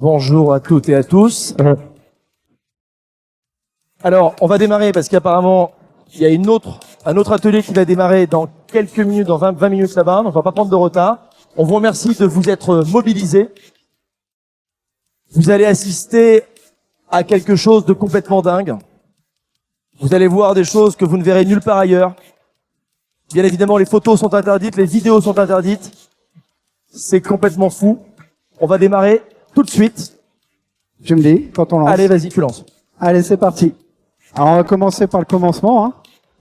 Bonjour à toutes et à tous. Alors, on va démarrer parce qu'apparemment, il y a un autre atelier qui va démarrer dans quelques minutes, dans 20 minutes là-bas. Donc, on va pas prendre de retard. On vous remercie de vous être mobilisés. Vous allez assister à quelque chose de complètement dingue. Vous allez voir des choses que vous ne verrez nulle part ailleurs. Bien évidemment, les photos sont interdites, les vidéos sont interdites. C'est complètement fou. On va démarrer tout de suite. Tu me dis, quand on lance. Allez, vas-y, tu lances. Allez, c'est parti. Alors, on va commencer par le commencement. Hein.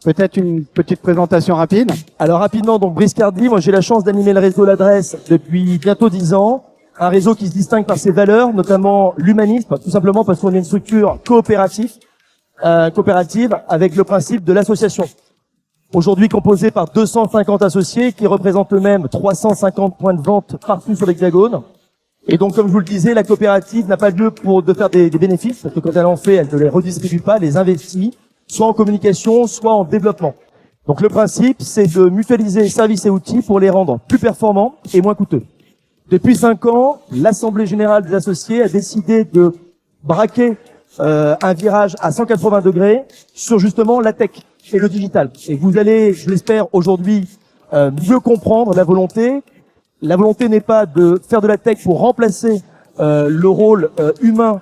Peut-être une petite présentation rapide. Alors rapidement, donc Brice Cardi, moi j'ai la chance d'animer le réseau L'Adresse depuis bientôt 10 ans. Un réseau qui se distingue par ses valeurs, notamment l'humanisme, tout simplement parce qu'on est une structure coopérative avec le principe de l'association. Aujourd'hui composée par 250 associés qui représentent eux-mêmes 350 points de vente partout sur l'Hexagone. Et donc, comme je vous le disais, la coopérative n'a pas lieu de faire des bénéfices, parce que quand elle en fait, elle ne les redistribue pas, elle les investit, soit en communication, soit en développement. Donc le principe, c'est de mutualiser services et outils pour les rendre plus performants et moins coûteux. Depuis 5 ans, l'Assemblée Générale des Associés a décidé de braquer un virage à 180 degrés sur justement la tech et le digital. Et vous allez, je l'espère, aujourd'hui mieux comprendre la volonté. La volonté n'est pas de faire de la tech pour remplacer le rôle humain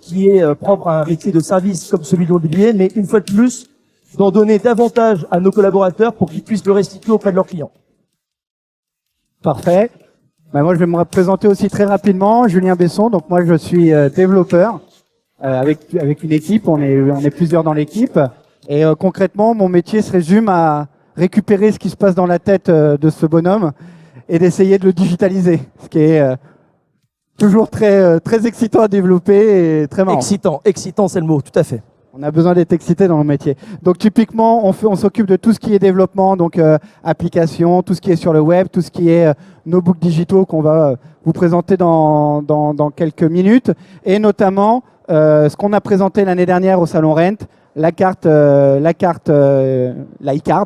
qui est propre à un métier de service comme celui de l'immobilier, mais une fois de plus, d'en donner davantage à nos collaborateurs pour qu'ils puissent le restituer auprès de leurs clients. Parfait. Ben, moi, je vais me présenter aussi très rapidement. Julien Besson. Donc, moi, je suis développeur avec une équipe. On est plusieurs dans l'équipe. Et concrètement, mon métier se résume à récupérer ce qui se passe dans la tête de ce bonhomme et d'essayer de le digitaliser, ce qui est toujours très excitant à développer et très marrant. Excitant, c'est le mot, tout à fait. On a besoin d'être excité dans le métier. Donc typiquement, on s'occupe de tout ce qui est développement, donc application, tout ce qui est sur le web, tout ce qui est nos books digitaux qu'on va vous présenter dans quelques minutes, et notamment ce qu'on a présenté l'année dernière au Salon Rent, l'iCard.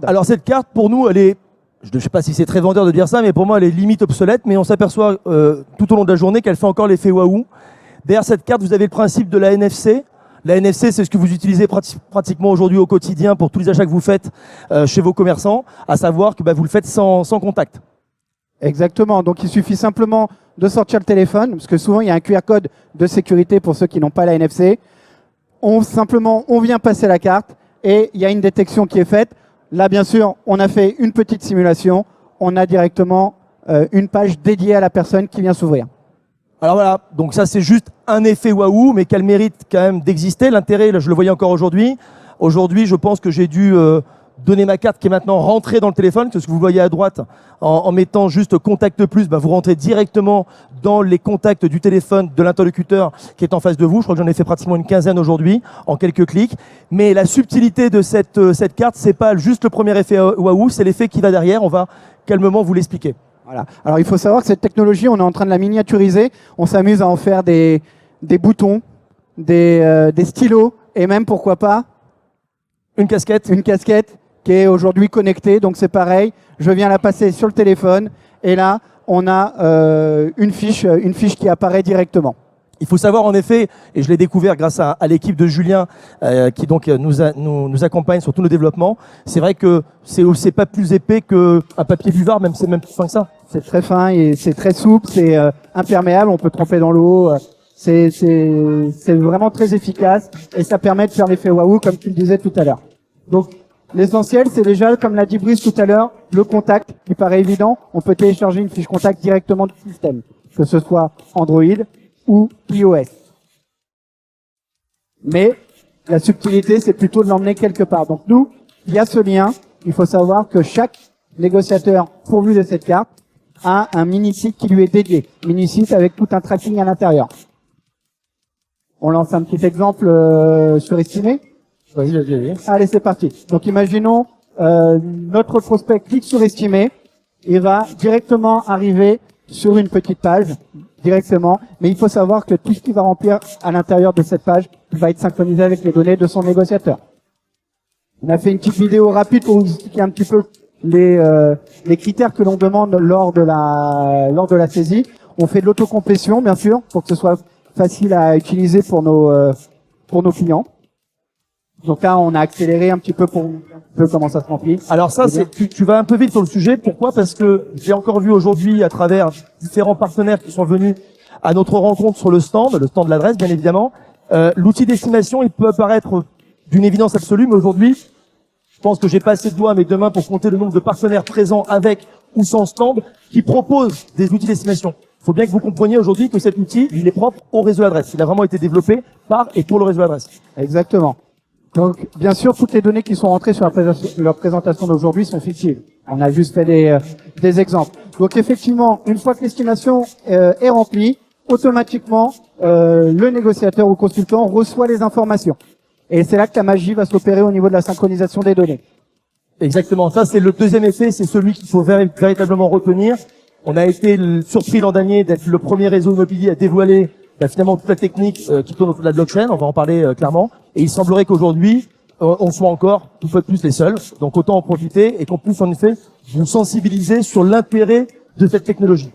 Alors cette carte, pour nous, elle est, je ne sais pas si c'est très vendeur de dire ça, mais pour moi, elle est limite obsolète, mais on s'aperçoit tout au long de la journée qu'elle fait encore l'effet waouh. Derrière cette carte, vous avez le principe de la NFC. La NFC, c'est ce que vous utilisez pratiquement aujourd'hui au quotidien pour tous les achats que vous faites chez vos commerçants, à savoir que vous le faites sans contact. Exactement. Donc, il suffit simplement de sortir le téléphone, parce que souvent, il y a un QR code de sécurité pour ceux qui n'ont pas la NFC. On vient passer la carte et il y a une détection qui est faite. Là, bien sûr, on a fait une petite simulation. On a directement une page dédiée à la personne qui vient s'ouvrir. Alors voilà, donc ça c'est juste un effet waouh, mais qu'elle mérite quand même d'exister. L'intérêt, là, je le voyais encore aujourd'hui. Aujourd'hui, je pense que j'ai dû donner ma carte qui est maintenant rentrée dans le téléphone. C'est ce que vous voyez à droite, en mettant juste contact plus, vous rentrez directement dans les contacts du téléphone de l'interlocuteur qui est en face de vous. Je crois que j'en ai fait pratiquement une quinzaine aujourd'hui, en quelques clics. Mais la subtilité de cette carte, c'est pas juste le premier effet waouh, c'est l'effet qui va derrière. On va calmement vous l'expliquer. Voilà. Alors, il faut savoir que cette technologie, on est en train de la miniaturiser. On s'amuse à en faire des boutons, des stylos, et même, pourquoi pas, une casquette qui est aujourd'hui connectée. Donc, c'est pareil. Je viens la passer sur le téléphone, et là, on a une fiche qui apparaît directement. Il faut savoir en effet, et je l'ai découvert grâce à l'équipe de Julien qui donc nous accompagne sur tous nos développements, c'est vrai que c'est pas plus épais qu'un papier buvard, même c'est même plus fin que ça. C'est très fin et c'est très souple, c'est imperméable, on peut tremper dans l'eau, c'est vraiment très efficace et ça permet de faire l'effet waouh comme tu le disais tout à l'heure. Donc l'essentiel c'est déjà, comme l'a dit Brice tout à l'heure, le contact qui paraît évident, on peut télécharger une fiche contact directement du système, que ce soit Android ou iOS. Mais la subtilité, c'est plutôt de l'emmener quelque part. Donc nous, il y a ce lien. Il faut savoir que chaque négociateur pourvu de cette carte a un mini-site qui lui est dédié. Mini-site avec tout un tracking à l'intérieur. On lance un petit exemple surestimé. Oui. Allez, c'est parti. Donc imaginons notre prospect clique sur estimer. Il va directement arriver sur une petite page directement, mais il faut savoir que tout ce qu'il va remplir à l'intérieur de cette page va être synchronisé avec les données de son négociateur. On a fait une petite vidéo rapide pour vous expliquer un petit peu les critères que l'on demande lors de la saisie. On fait de l'autocomplétion, bien sûr, pour que ce soit facile à utiliser pour nos clients. Donc là, on a accéléré un petit peu pour un peu comment ça se remplit. Alors ça, tu vas un peu vite sur le sujet. Pourquoi? Parce que j'ai encore vu aujourd'hui, à travers différents partenaires qui sont venus à notre rencontre sur le stand de l'adresse, bien évidemment, l'outil d'estimation, il peut apparaître d'une évidence absolue, mais aujourd'hui, je pense que j'ai pas assez de doigts, mais demain, pour compter le nombre de partenaires présents avec ou sans stand qui proposent des outils d'estimation. Il faut bien que vous compreniez aujourd'hui que cet outil, il est propre au réseau adresse. Il a vraiment été développé par et pour le réseau adresse. Exactement. Donc, bien sûr, toutes les données qui sont rentrées sur leur présentation d'aujourd'hui sont fictives. On a juste fait des exemples. Donc, effectivement, une fois que l'estimation est remplie, automatiquement, le négociateur ou consultant reçoit les informations. Et c'est là que la magie va s'opérer au niveau de la synchronisation des données. Exactement. Ça, c'est le deuxième effet. C'est celui qu'il faut véritablement retenir. On a été surpris l'an dernier d'être le premier réseau immobilier à dévoiler finalement toute la technique qui tourne autour de la blockchain. On va en parler clairement. Et il semblerait qu'aujourd'hui, on soit encore une fois de plus les seuls. Donc autant en profiter et qu'on puisse en effet vous sensibiliser sur l'intérêt de cette technologie.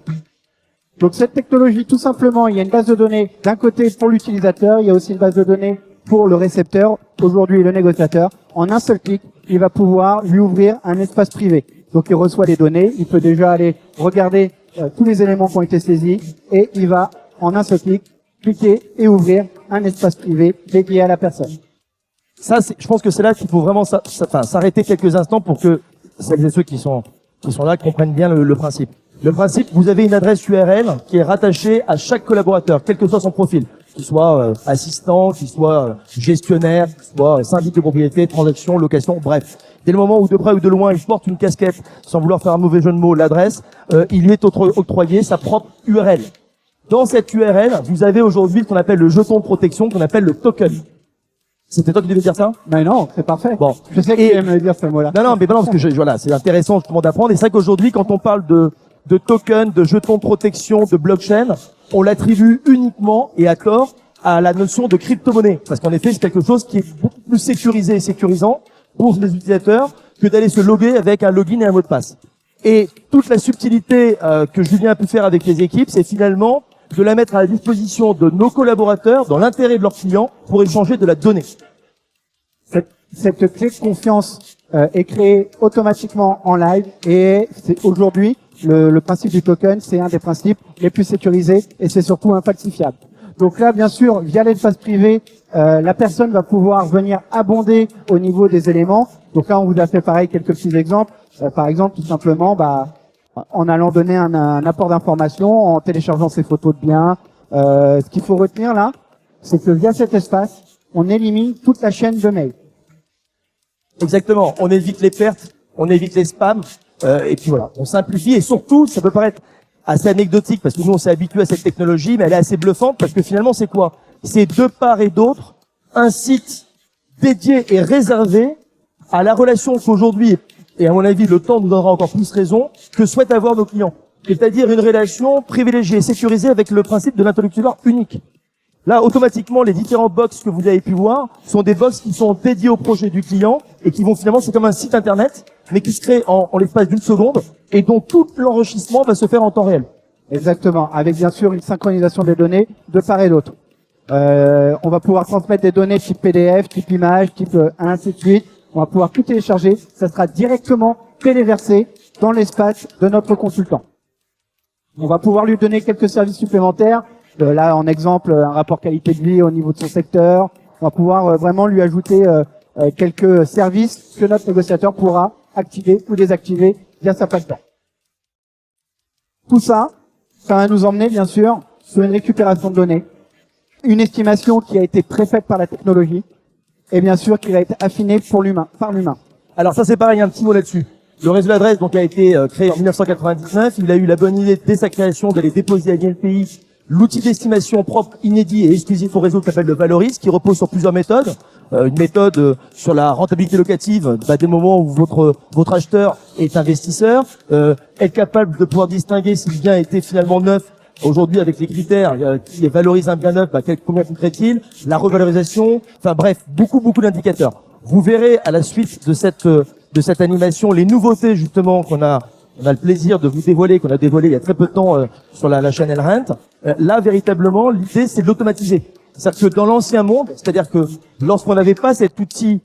Donc cette technologie, tout simplement, il y a une base de données d'un côté pour l'utilisateur, il y a aussi une base de données pour le récepteur, aujourd'hui le négociateur. En un seul clic, il va pouvoir lui ouvrir un espace privé. Donc il reçoit les données, il peut déjà aller regarder tous les éléments qui ont été saisis et il va en un seul clic cliquer et ouvrir un espace privé dédié à la personne. Ça, je pense que c'est là qu'il faut vraiment s'arrêter quelques instants pour que celles et ceux qui sont là comprennent bien le principe. Le principe, vous avez une adresse URL qui est rattachée à chaque collaborateur, quel que soit son profil, qu'il soit assistant, qu'il soit gestionnaire, qu'il soit syndic de propriété, transaction, location, bref. Dès le moment où de près ou de loin il porte une casquette, sans vouloir faire un mauvais jeu de mots, l'adresse, il lui est octroyé sa propre URL. Dans cette URL, vous avez aujourd'hui ce qu'on appelle le jeton de protection, qu'on appelle le token. C'était toi qui devais dire ça? Mais non, c'est parfait. Bon. Je sais qu'il aime dire ce mot-là. Non, mais parce que voilà, c'est intéressant justement d'apprendre. Et c'est vrai qu'aujourd'hui, quand on parle de token, de jeton de protection, de blockchain, on l'attribue uniquement et à tort à la notion de crypto-monnaie. Parce qu'en effet, c'est quelque chose qui est beaucoup plus sécurisé et sécurisant pour les utilisateurs que d'aller se loguer avec un login et un mot de passe. Et toute la subtilité que Julien a pu faire avec les équipes, c'est finalement de la mettre à la disposition de nos collaborateurs dans l'intérêt de leurs clients pour échanger de la donnée. Cette clé de confiance est créée automatiquement en live et c'est aujourd'hui le principe du token, c'est un des principes les plus sécurisés et c'est surtout infalsifiable. Donc là, bien sûr, via l'espace privé, la personne va pouvoir venir abonder au niveau des éléments. Donc là, on vous a fait pareil quelques petits exemples. Par exemple, tout simplement, en allant donner un apport d'information, en téléchargeant ses photos de biens. Ce qu'il faut retenir là, c'est que via cet espace, on élimine toute la chaîne de mails. Exactement. On évite les pertes, on évite les spams, et puis voilà, on simplifie. Et surtout, ça peut paraître assez anecdotique parce que nous on s'est habitué à cette technologie, mais elle est assez bluffante parce que finalement c'est quoi? C'est de part et d'autre un site dédié et réservé à la relation qu'aujourd'hui, et à mon avis le temps nous donnera encore plus raison, que souhaitent avoir nos clients. C'est-à-dire une relation privilégiée et sécurisée avec le principe de l'interlocuteur unique. Là, automatiquement, les différents box que vous avez pu voir sont des box qui sont dédiés au projet du client et qui vont finalement, c'est comme un site internet, mais qui se crée en l'espace d'une seconde et dont tout l'enrichissement va se faire en temps réel. Exactement, avec bien sûr une synchronisation des données de part et d'autre. On va pouvoir transmettre des données type PDF, type image, type ainsi de suite. On va pouvoir tout télécharger. Ça sera directement téléversé dans l'espace de notre consultant. On va pouvoir lui donner quelques services supplémentaires. Là, en exemple, un rapport qualité de vie au niveau de son secteur. On va pouvoir vraiment lui ajouter quelques services que notre négociateur pourra activer ou désactiver via sa plateforme. Tout ça, ça va nous emmener, bien sûr, sur une récupération de données, une estimation qui a été préfaite par la technologie, et bien sûr qui va être affinée par l'humain. Alors ça c'est pareil, un petit mot là-dessus. Le réseau d'adresse donc a été créé en 1999. Il a eu la bonne idée dès sa création d'aller déposer à l'INPI l'outil d'estimation propre, inédit et exclusif au réseau qui s'appelle le Valoris, qui repose sur plusieurs méthodes. Une méthode sur la rentabilité locative, dès le moment où votre acheteur est investisseur, être capable de pouvoir distinguer si le bien était finalement neuf. Aujourd'hui, avec les critères qui valorisent un bien neuf, combien coûterait-il, la revalorisation, enfin bref, beaucoup d'indicateurs. Vous verrez à la suite de cette animation les nouveautés justement qu'on a on a le plaisir de vous dévoiler, qu'on a dévoilé il y a très peu de temps sur la chaîne Elrent. Là, véritablement, l'idée, c'est de l'automatiser. C'est-à-dire que dans l'ancien monde, c'est-à-dire que lorsqu'on n'avait pas cet outil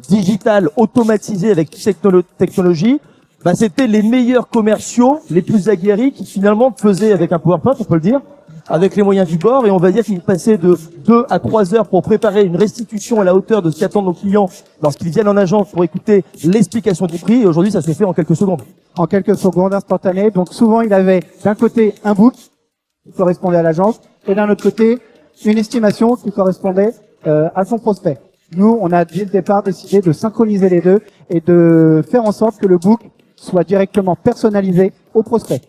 digital automatisé avec toute cette technologie, bah, c'était les meilleurs commerciaux, les plus aguerris, qui finalement faisaient avec un PowerPoint, on peut le dire, avec les moyens du bord, et on va dire qu'ils passaient de 2 à 3 heures pour préparer une restitution à la hauteur de ce qu'attendent nos clients lorsqu'ils viennent en agence pour écouter l'explication du prix, et aujourd'hui ça se fait en quelques secondes. En quelques secondes, instantanées. Donc souvent, il avait d'un côté un book qui correspondait à l'agence, et d'un autre côté, une estimation qui correspondait à son prospect. Nous, on a dès le départ décidé de synchroniser les deux et de faire en sorte que le book soit directement personnalisé au prospect.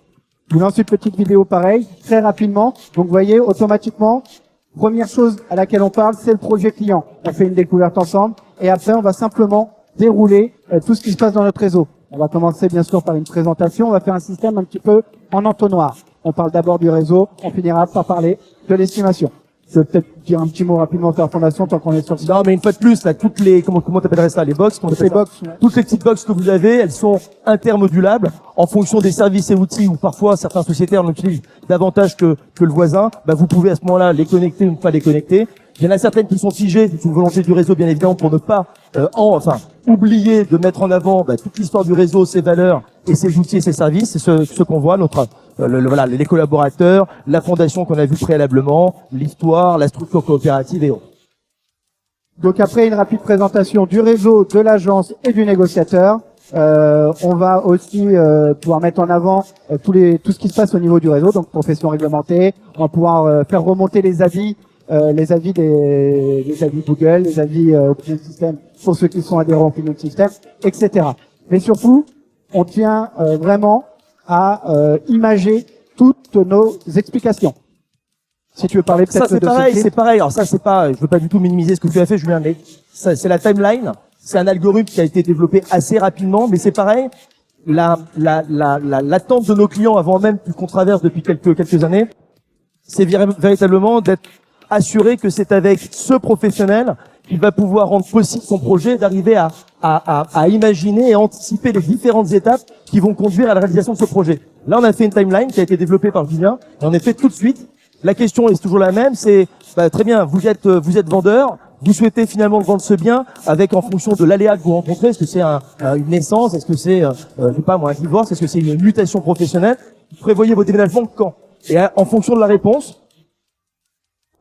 Je vous lance une petite vidéo pareille, très rapidement. Donc vous voyez, automatiquement, première chose à laquelle on parle, c'est le projet client. On fait une découverte ensemble et après on va simplement dérouler tout ce qui se passe dans notre réseau. On va commencer bien sûr par une présentation, on va faire un système un petit peu en entonnoir. On parle d'abord du réseau, on finira par parler de l'estimation. Je vais peut-être dire un petit mot rapidement sur la fondation tant qu'on est sur le site. Non, mais une fois de plus, là, toutes les, comment t'appellerais ça, les box, Les box, ouais. toutes les petites box que vous avez, elles sont intermodulables en fonction des services et outils où parfois certains sociétaires l'utilisent davantage que le voisin. Bah, vous pouvez à ce moment-là les connecter ou ne pas les connecter. Il y en a certaines qui sont figées, c'est une volonté du réseau bien évidemment pour ne pas oublier de mettre en avant toute l'histoire du réseau, ses valeurs et ses outils et ses services. C'est ce qu'on voit, voilà, les collaborateurs, la fondation qu'on a vue préalablement, l'histoire, la structure coopérative et autres. Donc après une rapide présentation du réseau, de l'agence et du négociateur, on va aussi pouvoir mettre en avant tout ce qui se passe au niveau du réseau, donc profession réglementée. On va pouvoir faire remonter les avis Google, les avis Opinion System pour ceux qui sont adhérents au Opinion System, etc. Mais surtout, on tient vraiment à imager toutes nos explications. Si tu veux parler peut-être de c'est pareil. Alors ça, c'est pas, je veux pas du tout minimiser ce que tu as fait, Julien, mais ça, c'est la timeline. C'est un algorithme qui a été développé assez rapidement, mais c'est pareil. L'attente de nos clients avant même qu'on traverse depuis quelques années, c'est véritablement d'être assuré que c'est avec ce professionnel qu'il va pouvoir rendre possible son projet, d'arriver à imaginer et anticiper les différentes étapes qui vont conduire à la réalisation de ce projet. Là, on a fait une timeline qui a été développée par Julien, et on est fait tout de suite. La question est toujours la même, c'est très bien, vous êtes vendeur, vous souhaitez finalement vendre ce bien avec en fonction de l'aléa que vous rencontrez, est-ce que c'est une naissance, est-ce que c'est je sais pas moi un divorce, est-ce que c'est une mutation professionnelle, vous prévoyez vos déménagements quand? Et en fonction de la réponse.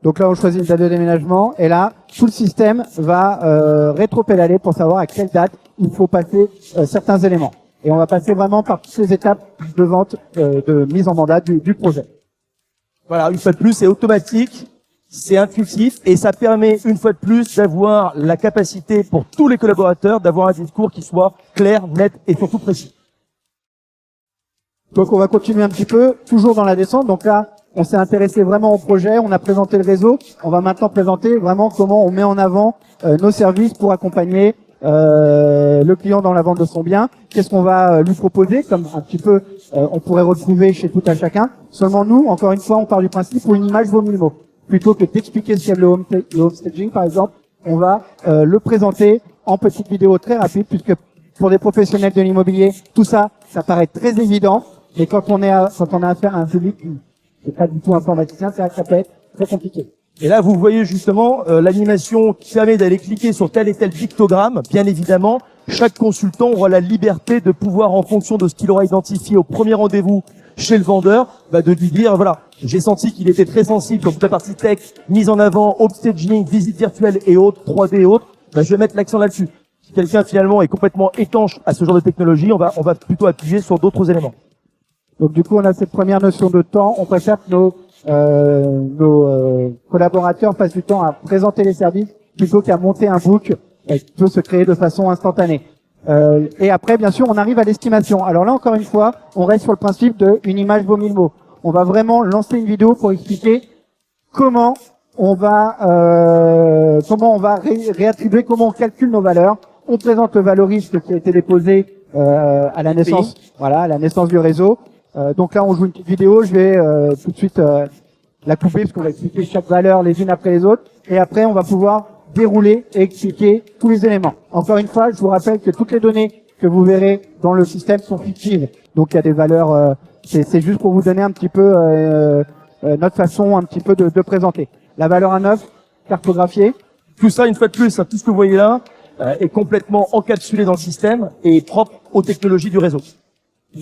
Donc là, on choisit une date de déménagement et là, tout le système va rétropédaler pour savoir à quelle date il faut passer certains éléments. Et on va passer vraiment par toutes les étapes de vente, de mise en mandat du projet. Voilà, une fois de plus, c'est automatique, c'est intuitif et ça permet une fois de plus d'avoir la capacité pour tous les collaborateurs d'avoir un discours qui soit clair, net et surtout précis. Donc on va continuer un petit peu, toujours dans la descente. Donc là, on s'est intéressé vraiment au projet, on a présenté le réseau. On va maintenant présenter vraiment comment on met en avant nos services pour accompagner le client dans la vente de son bien. Qu'est-ce qu'on va lui proposer, comme un petit peu on pourrait retrouver chez tout un chacun. Seulement nous, encore une fois, on part du principe où une image vaut 1000 mots. Plutôt que d'expliquer ce qu'est le home staging, par exemple, on va le présenter en petite vidéo très rapide, puisque pour des professionnels de l'immobilier, tout ça, ça paraît très évident. Mais quand on a affaire à un public qui n'est pas du tout informaticien, c'est vrai que ça peut être très compliqué. Et là, vous voyez justement l'animation qui permet d'aller cliquer sur tel et tel pictogramme. Bien évidemment, chaque consultant aura la liberté de pouvoir, en fonction de ce qu'il aura identifié au premier rendez-vous chez le vendeur, de lui dire, voilà, j'ai senti qu'il était très sensible sur toute la partie tech, mise en avant, upstaging, visite virtuelle et autres, 3D et autres, je vais mettre l'accent là-dessus. Si quelqu'un finalement est complètement étanche à ce genre de technologie, on va plutôt appuyer sur d'autres éléments. Donc du coup, on a cette première notion de temps. On préfère que nos collaborateurs passent du temps à présenter les services plutôt qu'à monter un book qui peut se créer de façon instantanée. Et après, bien sûr, on arrive à l'estimation. Alors là, encore une fois, on reste sur le principe de une image vaut 1000 mots. On va vraiment lancer une vidéo pour expliquer comment on va réattribuer, comment on calcule nos valeurs. On présente le valoriste qui a été déposé à la naissance, à la naissance du réseau. Donc là, on joue une petite vidéo. Je vais tout de suite la couper parce qu'on va expliquer chaque valeur les unes après les autres. Et après, on va pouvoir dérouler et expliquer tous les éléments. Encore une fois, je vous rappelle que toutes les données que vous verrez dans le système sont fictives. Donc il y a des valeurs, c'est juste pour vous donner un petit peu notre façon un petit peu de présenter. La valeur à 9, cartographiée. Tout ça, une fois de plus, tout ce que vous voyez là, est complètement encapsulé dans le système et propre aux technologies du réseau.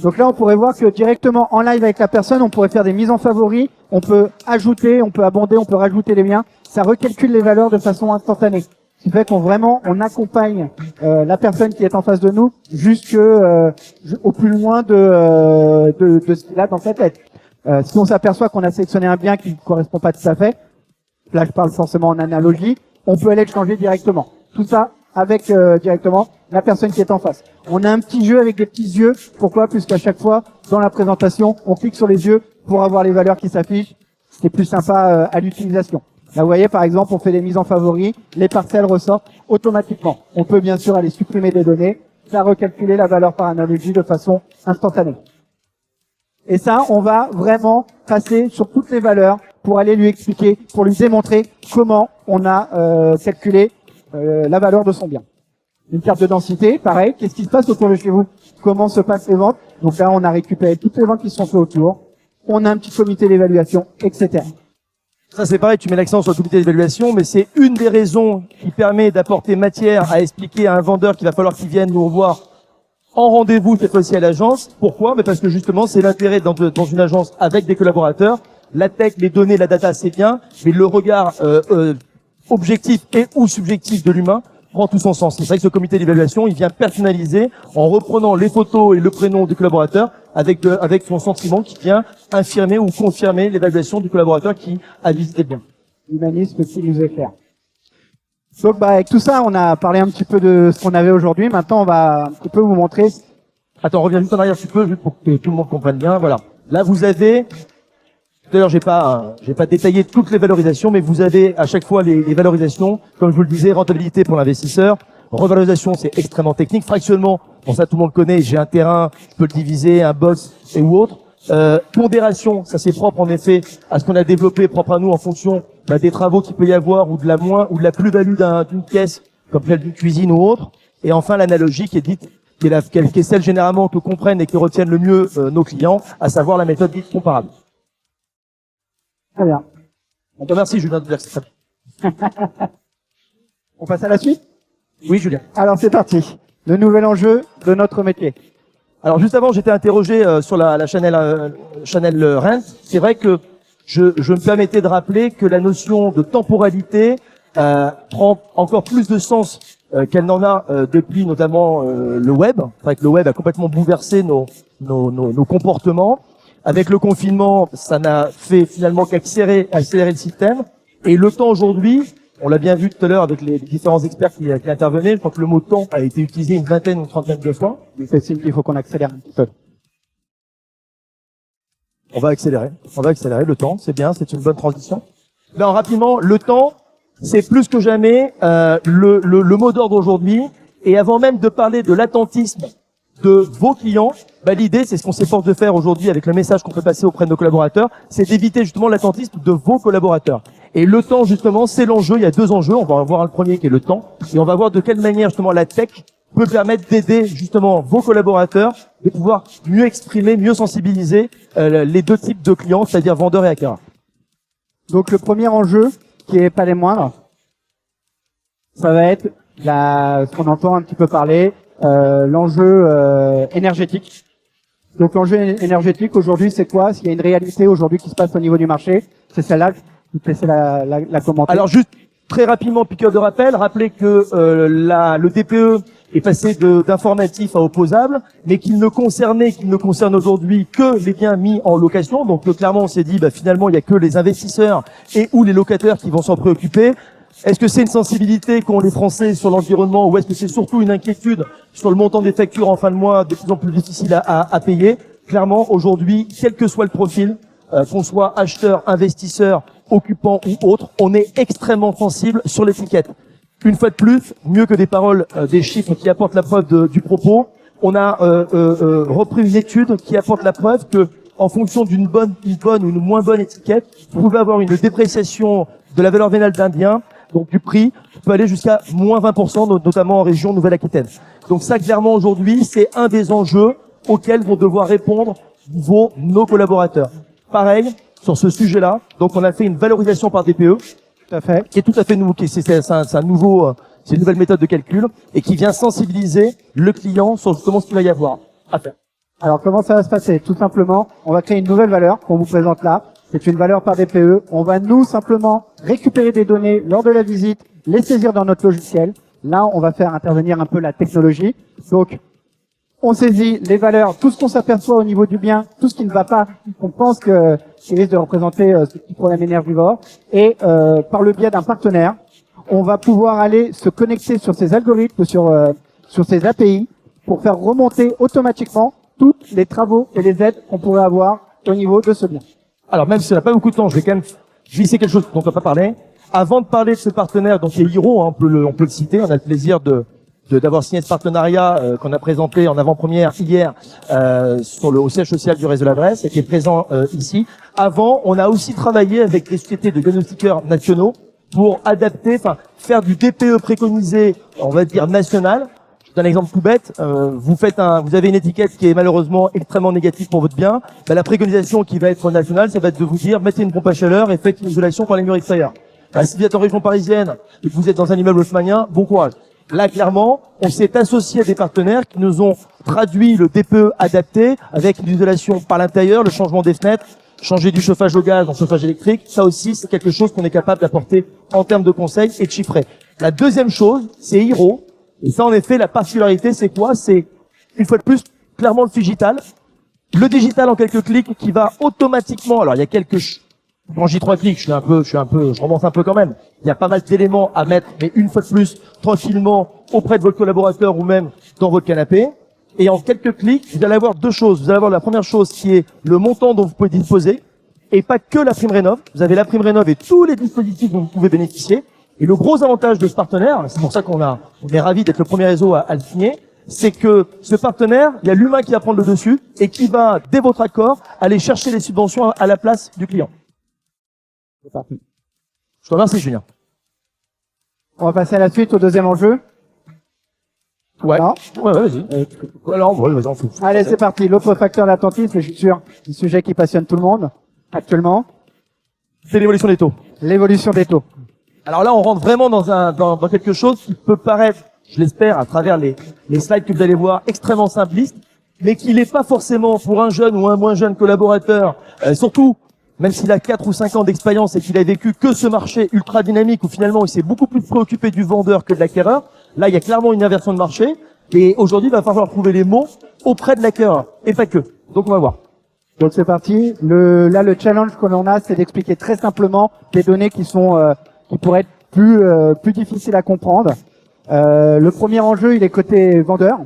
Donc là, on pourrait voir que directement en live avec la personne, on pourrait faire des mises en favoris, on peut ajouter, on peut abonder, on peut rajouter les liens. Ça recalcule les valeurs de façon instantanée. Ce qui fait on accompagne la personne qui est en face de nous jusque au plus loin de ce qu'il a dans sa tête. Si on s'aperçoit qu'on a sélectionné un bien qui ne correspond pas tout à fait, là je parle forcément en analogie, on peut aller le changer directement. Tout ça avec directement la personne qui est en face. On a un petit jeu avec des petits yeux. Pourquoi? Puisqu'à chaque fois, dans la présentation, on clique sur les yeux pour avoir les valeurs qui s'affichent. C'est plus sympa à l'utilisation. Là, vous voyez, par exemple, on fait des mises en favoris, les parcelles ressortent automatiquement. On peut bien sûr aller supprimer des données, ça recalculer la valeur par analogie de façon instantanée. Et ça, on va vraiment passer sur toutes les valeurs pour aller lui expliquer, pour lui démontrer comment on a calculé la valeur de son bien. Une carte de densité, pareil. Qu'est-ce qui se passe autour de chez vous? Comment se passent les ventes? Donc là, on a récupéré toutes les ventes qui se sont faites autour. On a un petit comité d'évaluation, etc. Ça, c'est pareil, tu mets l'accent sur le comité d'évaluation, mais c'est une des raisons qui permet d'apporter matière à expliquer à un vendeur qu'il va falloir qu'il vienne nous revoir en rendez-vous cette fois-ci à l'agence. Pourquoi? Mais parce que justement, c'est l'intérêt dans une agence avec des collaborateurs. La tech, les données, la data, c'est bien, mais le regard objectif et ou subjectif de l'humain prend tout son sens. C'est vrai que ce comité d'évaluation, il vient personnaliser en reprenant les photos et le prénom du collaborateur avec son sentiment qui vient infirmer ou confirmer l'évaluation du collaborateur qui a visité le bien. L'humanisme qui nous est cher. Donc avec tout ça, on a parlé un petit peu de ce qu'on avait aujourd'hui. Maintenant, on va un petit peu vous montrer. Attends, reviens juste en arrière un petit peu, juste pour que tout le monde comprenne bien. Voilà. Là, vous avez... D'ailleurs, j'ai pas détaillé toutes les valorisations, mais vous avez à chaque fois les valorisations. Comme je vous le disais, rentabilité pour l'investisseur. Revalorisation, c'est extrêmement technique. Fractionnement, bon ça tout le monde connaît. J'ai un terrain, je peux le diviser, un box et ou autre. Pondération, ça c'est propre en effet à ce qu'on a développé, propre à nous en fonction des travaux qu'il peut y avoir ou de la plus-value d'une pièce, comme celle d'une cuisine ou autre. Et enfin l'analogie qui est dite, qui est celle généralement que comprennent et que retiennent le mieux nos clients, à savoir la méthode dite comparable. Très bien. On te remercie Julien de dire que c'est très bien. On passe à la suite? Oui Julien. Alors c'est parti. Le nouvel enjeu de notre métier. Alors juste avant, j'étais interrogé sur la Chanel Rent. C'est vrai que je me permettais de rappeler que la notion de temporalité prend encore plus de sens qu'elle n'en a depuis notamment le web. C'est vrai que le web a complètement bouleversé nos comportements. Avec le confinement, ça n'a fait finalement qu'accélérer le système. Et le temps aujourd'hui, on l'a bien vu tout à l'heure avec les différents experts qui intervenaient, je crois que le mot temps a été utilisé une vingtaine ou une trentaine de fois. C'est signe qu'il faut qu'on accélère un petit peu. On va accélérer le temps, c'est bien, c'est une bonne transition. Ben, rapidement, le temps, c'est plus que jamais le mot d'ordre aujourd'hui. Et avant même de parler de l'attentisme de vos clients, l'idée, c'est ce qu'on s'efforce de faire aujourd'hui avec le message qu'on peut passer auprès de nos collaborateurs, c'est d'éviter justement l'attentisme de vos collaborateurs. Et le temps, justement, c'est l'enjeu. Il y a deux enjeux. On va voir le premier qui est le temps. Et on va voir de quelle manière, justement, la tech peut permettre d'aider, justement, vos collaborateurs de pouvoir mieux exprimer, mieux sensibiliser les deux types de clients, c'est-à-dire vendeurs et acquéreurs. Donc, le premier enjeu, qui est pas les moindres, ça va être ce qu'on entend un petit peu parler, l'enjeu énergétique. Donc l'enjeu énergétique aujourd'hui, c'est quoi? S'il y a une réalité aujourd'hui qui se passe au niveau du marché, c'est celle-là. Je vais te laisser la commenter. Alors juste très rapidement, piqûre de rappel, rappelez que le DPE est passé d'informatif à opposable, mais qu'il ne concerne aujourd'hui que les biens mis en location. Donc clairement, on s'est dit, finalement, il y a que les investisseurs et ou les locataires qui vont s'en préoccuper. Est-ce que c'est une sensibilité qu'ont les Français sur l'environnement ou est-ce que c'est surtout une inquiétude sur le montant des factures en fin de mois de plus en plus difficile à payer? Clairement, aujourd'hui, quel que soit le profil, qu'on soit acheteur, investisseur, occupant ou autre, on est extrêmement sensible sur l'étiquette. Une fois de plus, mieux que des paroles, des chiffres qui apportent la preuve du propos, on a repris une étude qui apporte la preuve que en fonction d'une bonne ou une moins bonne étiquette, vous pouvez avoir une dépréciation de la valeur vénale d'un bien, donc du prix, peut aller jusqu'à moins 20%, notamment en région Nouvelle-Aquitaine. Donc ça, clairement, aujourd'hui, c'est un des enjeux auxquels vont devoir répondre nos collaborateurs. Pareil, sur ce sujet-là, donc on a fait une valorisation par DPE, Tout à fait. qui est tout à fait nouveau, c'est une nouvelle méthode de calcul, et qui vient sensibiliser le client sur justement ce qu'il va y avoir à faire. Alors comment ça va se passer? Tout simplement, on va créer une nouvelle valeur qu'on vous présente là. C'est une valeur par DPE. On va nous simplement récupérer des données lors de la visite, les saisir dans notre logiciel. Là, on va faire intervenir un peu la technologie. Donc, on saisit les valeurs, tout ce qu'on s'aperçoit au niveau du bien, tout ce qui ne va pas, qu'on pense qu'il risque de représenter ce petit problème énergivore. Et par le biais d'un partenaire, on va pouvoir aller se connecter sur ces algorithmes, sur ces API, pour faire remonter automatiquement tous les travaux et les aides qu'on pourrait avoir au niveau de ce bien. Alors même si on n'a pas beaucoup de temps, je vais quand même glisser quelque chose dont on n'a pas parlé. Avant de parler de ce partenaire, donc qui est Hiro, on peut le citer, on a le plaisir d'avoir signé ce partenariat qu'on a présenté en avant-première hier au siège social du réseau L'Adresse et qui est présent ici. Avant, on a aussi travaillé avec des sociétés de diagnostiqueurs nationaux pour faire du DPE préconisé, on va dire national. Je donne un exemple tout bête. Vous avez une étiquette qui est malheureusement extrêmement négative pour votre bien. La préconisation qui va être nationale, ça va être de vous dire mettez une pompe à chaleur et faites une isolation par les murs extérieurs. Si vous êtes en région parisienne et que vous êtes dans un immeuble haussmannien, bon courage. Là, clairement, on s'est associé à des partenaires qui nous ont traduit le DPE adapté avec une isolation par l'intérieur, le changement des fenêtres, changer du chauffage au gaz en chauffage électrique. Ça aussi, c'est quelque chose qu'on est capable d'apporter en termes de conseils et de chiffrer. La deuxième chose, c'est Hiro. Et ça, en effet, la particularité, c'est quoi? C'est, une fois de plus, clairement le digital. Le digital en quelques clics qui va automatiquement, alors il y a quand je dis 3 clics, je remonte un peu quand même. Il y a pas mal d'éléments à mettre, mais une fois de plus, tranquillement, auprès de votre collaborateur ou même dans votre canapé. Et en quelques clics, vous allez avoir deux choses. Vous allez avoir la première chose qui est le montant dont vous pouvez disposer, et pas que la prime rénov. Vous avez la prime rénov et tous les dispositifs dont vous pouvez bénéficier. Et le gros avantage de ce partenaire, c'est pour ça on est ravis d'être le premier réseau à le signer, c'est que ce partenaire, il y a l'humain qui va prendre le dessus et qui va, dès votre accord, aller chercher les subventions à la place du client. C'est parti. Je te remercie, Julien. On va passer à la suite, au deuxième enjeu. Ouais. Non Ouais, vas-y. Alors, ouais, vas-y, on fout. Allez, c'est parti. L'autre facteur d'attentisme, je suis sûr, c'est un sujet qui passionne tout le monde actuellement. C'est l'évolution des taux. L'évolution des taux. Alors là, on rentre vraiment dans quelque chose qui peut paraître, je l'espère, à travers les slides que vous allez voir, extrêmement simpliste, mais qui n'est pas forcément pour un jeune ou un moins jeune collaborateur, surtout, même s'il a 4 ou 5 ans d'expérience et qu'il a vécu que ce marché ultra dynamique où finalement il s'est beaucoup plus préoccupé du vendeur que de l'acquéreur. Là, il y a clairement une inversion de marché. Et aujourd'hui, il va falloir trouver les mots auprès de l'acquéreur. Et pas que. Donc, on va voir. Donc, c'est parti. Le challenge que l'on a, c'est d'expliquer très simplement des données qui sont, qui pourraient être plus difficiles à comprendre. Le premier enjeu, il est côté vendeur.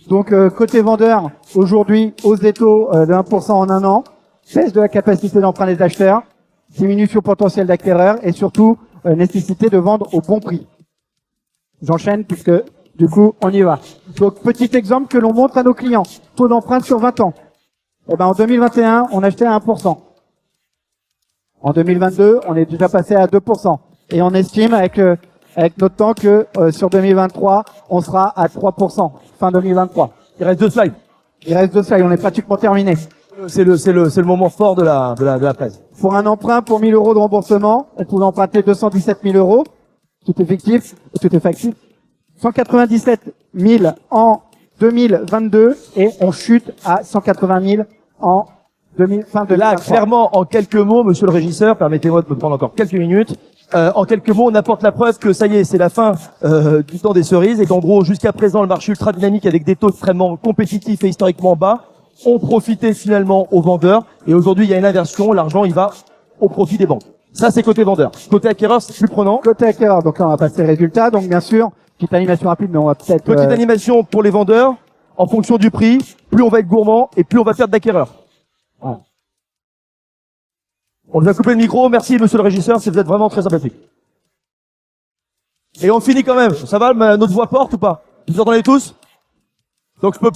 Donc, côté vendeur, aujourd'hui, hausse des taux de 1% en un an, baisse de la capacité d'emprunt des acheteurs, diminution potentielle d'acquéreurs et surtout, nécessité de vendre au bon prix. J'enchaîne puisque, du coup, on y va. Donc, petit exemple que l'on montre à nos clients. Taux d'emprunt sur 20 ans. Eh ben, en 2021, on achetait à 1%. En 2022, on est déjà passé à 2%. Et on estime avec notre temps que sur 2023, on sera à 3%. Fin 2023. Il reste 2 slides. Il reste 2 slides. On est pratiquement terminé. C'est le moment fort de la presse. Pour un emprunt pour 1000 euros de remboursement, on pouvait emprunter 217 000 euros. Tout est fictif, tout est factif. 197 000 en 2022 et on chute à 180 000 en fin 2023. Là, clairement, en quelques mots, monsieur le régisseur, permettez-moi de me prendre encore quelques minutes. En quelques mots, on apporte la preuve que ça y est, c'est la fin du temps des cerises et qu'en gros, jusqu'à présent, le marché ultra dynamique avec des taux extrêmement compétitifs et historiquement bas ont profité finalement aux vendeurs. Et aujourd'hui, il y a une inversion. L'argent, il va au profit des banques. Ça, c'est côté vendeur. Côté acquéreur, c'est plus prenant. Côté acquéreur, donc là, on va passer les résultats. Donc, bien sûr, petite animation rapide, mais on va peut-être... Petite animation pour les vendeurs. En fonction du prix, plus on va être gourmand et plus on va perdre d'acquéreurs. Voilà. On nous a coupé le micro. Merci, monsieur le régisseur. Vous êtes vraiment très sympathique. Et on finit quand même. Ça va, notre voix porte ou pas? Vous entendez tous? Donc, je peux